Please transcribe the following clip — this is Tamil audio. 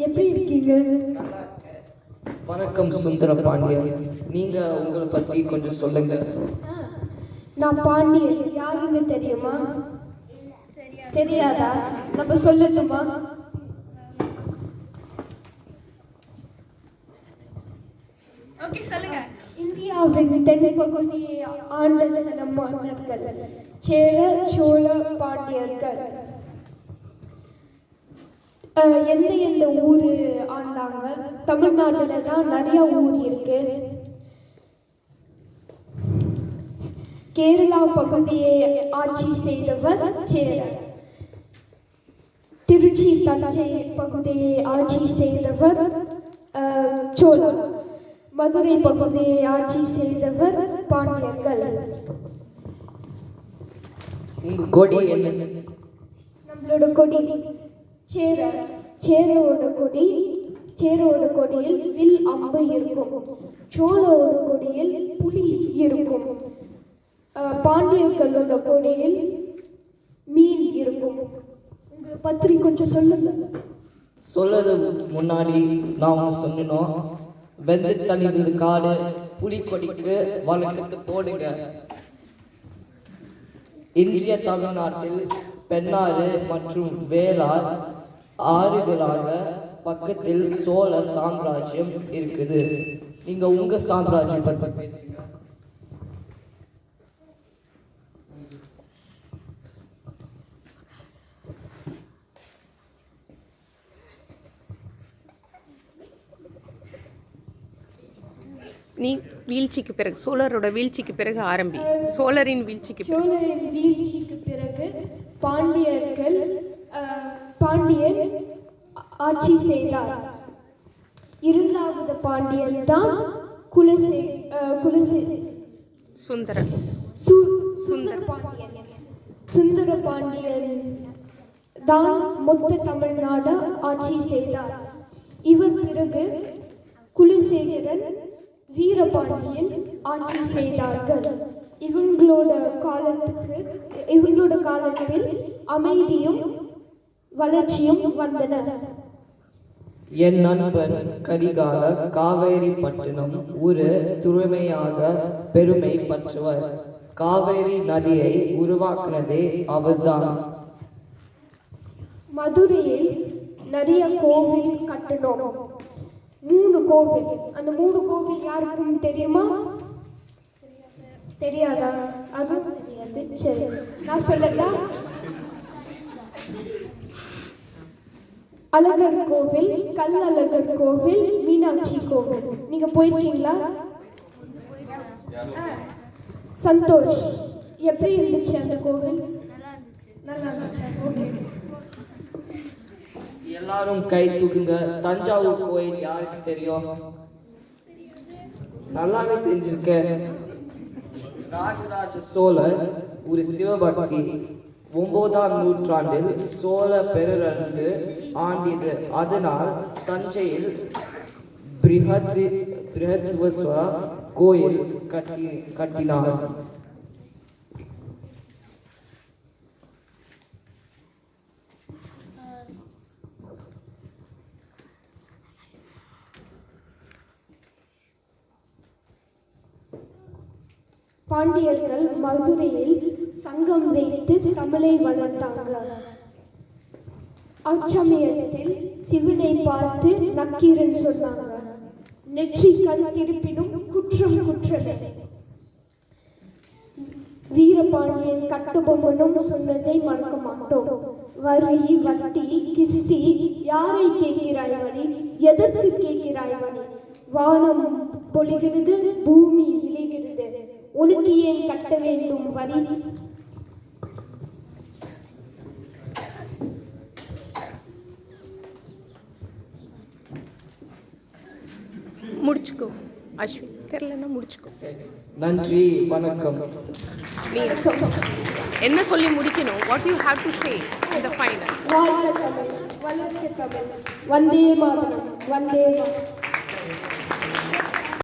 எப்படி இருக்கீங்க? வணக்கம் சுந்தர பாண்டியன். நீங்க உங்களை பத்தி கொஞ்சம் சொல்லுங்க. நான் பாண்டியன் யாருன்னு தெரியுமா? தெரியாதா? நம்ம சொல்லட்டுமா? இந்தியாவின் தென்பகுதியை ஆண்ட சில மன்னர்கள் சேர, சோழ, பாண்டியர்கள். எந்த ஊர் ஆண்டாங்க? தமிழ்நாட்டுல தான் நிறைய ஊர் இருக்கு. கேரளா பகுதியை ஆட்சி செய்தவர் சேரர். திருச்சி தஞ்சை பகுதியை ஆட்சி செய்தவர் சோழர். மதுரை பகுதியை ஆட்சி செய்தவர் பாண்டியர்கள். கொடி என்ன? நம்மளோட கொடி சேரர். சேரோட கொடியில் வில் அம்பு இருக்கும். சோழோட கொடியில் புலி இருக்கும். பாண்டியர்களோட கொடியில் மீன் இருக்கும். உங்களை பற்றி கொஞ்சம் சொல்லுங்க. சொல்றது முன்னாடி நான் சொன்னோம், வெந்து தனிது காடு புலிக்கொடிக்கு வழக்கத்து போடுங்க. இன்றைய தமிழ்நாட்டில் பெண்ணாறு மற்றும் வேளார் ஆறுகளாக பக்கத்தில் சோழ சாம்ராஜ்யம் இருக்குது. நீங்க உங்க சாம்ராஜ்யம் பத்தி பேசுங்க. நீ வீழ்ச்சிக்கு பிறகு, சோழரோட வீழ்ச்சிக்கு பிறகு ஆரம்பி. சோழரின் வீழ்ச்சிக்கு பிறகு பாண்டியன் ஆட்சி செய்தார். இரண்டாவது பாண்டியன் தான் சுந்தர பாண்டியன் தான் மொத்த தமிழ்நாடு ஆட்சி செய்தார். இவர் பிறகு குலசேகரன், வீரபாண்டியன் ஆட்சி செய்தார்கள். இவங்களோட காலத்தில் அமைதியும் வளர்ச்சியும் வந்தன. என் நண்பன் கரிகால காவேரி பட்டினம் ஒரு துறைமையாக பெருமை பற்றுவர். காவேரி நதியை உருவாக்குனதே அவர்தான். மதுரையில் நிறைய கோவில் கட்டணும். 3 கோவில். அந்த 3 கோவில் யாருக்கும் தெரியுமா? தெரியாதா? அதுவும் தெரியாது. சரி, நான் சொல்லலாம். அழகர் கோவில், கல்லழகர் கோவில், மீனாட்சி கோவில். நீங்க போயிருக்கீங்களா? சந்தோஷ், எப்படி இருந்துச்சு அந்த கோவில்? நல்லா இருந்துச்சு. ஓகே, எல்லாரும் கை தூக்குங்க. தஞ்சாவூர் கோயில் யாருக்கு தெரியும்? நல்லாவே தெரிஞ்சிருக்க. ராஜராஜ சோழர் ஒரு சிவபக்தி. 9ஆம் நூற்றாண்டில் சோழ பேரரசு ஆண்டியது. அதனால் தஞ்சையில் பிருஹத்வஸ்வர கோயில் கட்டினார். பாண்டியர்கள் மதுரையில் சங்கம் வைத்து தமிழை வளர்த்தாங்க. அச்சமயத்தில் சிவனை பார்த்து நக்கீரன் சொன்னாங்க, நெற்றி கண் திருப்பினும் குற்றம் குற்றமே. வீரபாண்டியன் கட்டபொம்மனும் சொன்னதை மறக்க மாட்டோம். வரி, வட்டி, கிஸ்தி, யாரை கேட்கிறாய் வரி? எதற்கு கேட்கிறாய் வரி? வானம் பொழிகிறது, பூமி விளைகிறது, உனக்கு ஏன் கட்ட வேண்டும் வரி? முடிச்சுக்கோ அஸ்வின், தெரியலன்னா முடிச்சுக்கோ. நன்றி, வணக்கம். நீ என்ன சொல்லி முடிக்கணும்? What you have to say in the final? வாழ்க தமிழ், வளர்க தமிழ், வந்தே மாதரம், வந்தே மாதரம்.